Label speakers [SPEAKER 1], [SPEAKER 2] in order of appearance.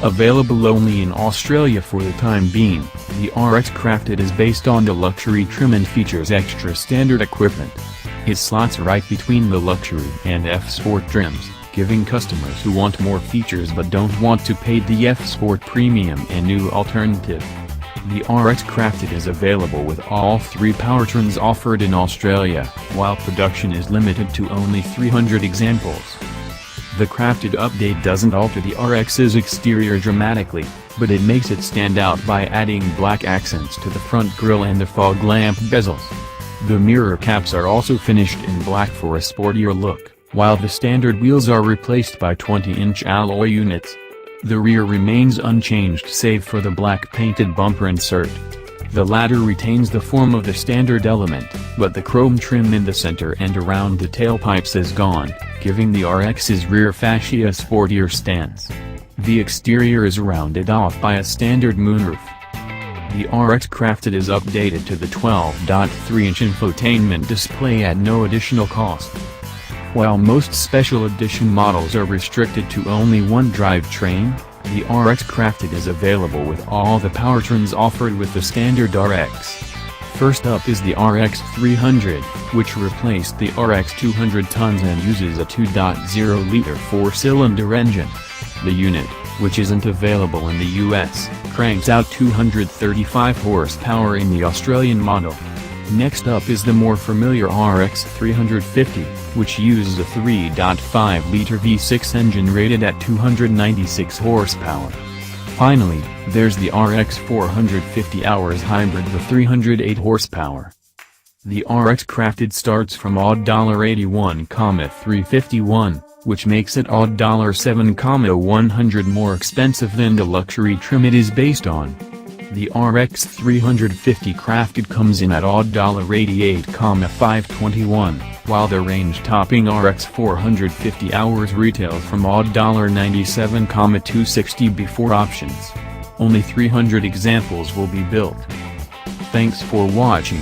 [SPEAKER 1] Available only in Australia for the time being, the RX Crafted is based on the luxury trim and features extra standard equipment. It slots right between the luxury and F-Sport trims, giving customers who want more features but don't want to pay the F-Sport premium a new alternative. The RX Crafted is available with all three powertrains offered in Australia, while production is limited to only 300 examples. The Crafted update doesn't alter the RX's exterior dramatically, but it makes it stand out by adding black accents to the front grille and the fog lamp bezels. The mirror caps are also finished in black for a sportier look, while the standard wheels are replaced by 20-inch alloy units. The rear remains unchanged save for the black painted bumper insert. The latter retains the form of the standard element, but the chrome trim in the center and around the tailpipes is gone, giving the RX's rear fascia a sportier stance. The exterior is rounded off by a standard moonroof. The RX Crafted is updated to the 12.3-inch infotainment display at no additional cost. While most special edition models are restricted to only one drivetrain, the RX Crafted is available with all the powertrains offered with the standard RX. First up is the RX 300, which replaced the RX 200 tons and uses a 2.0-liter four-cylinder engine. The unit, which isn't available in the US, cranks out 235 horsepower in the Australian model. Next up is the more familiar RX 350, which uses a 3.5-liter V6 engine rated at 296 horsepower. Finally, there's the RX 450 hours hybrid with 308 horsepower. The RX Crafted starts from odd $81,351, which makes it odd $7,100 more expensive than the luxury trim it is based on. The RX 350 Crafted comes in at odd $88,521, while the range-topping RX 450 hours retails from odd $97,260 before options. Only 300 examples will be built. Thanks for watching.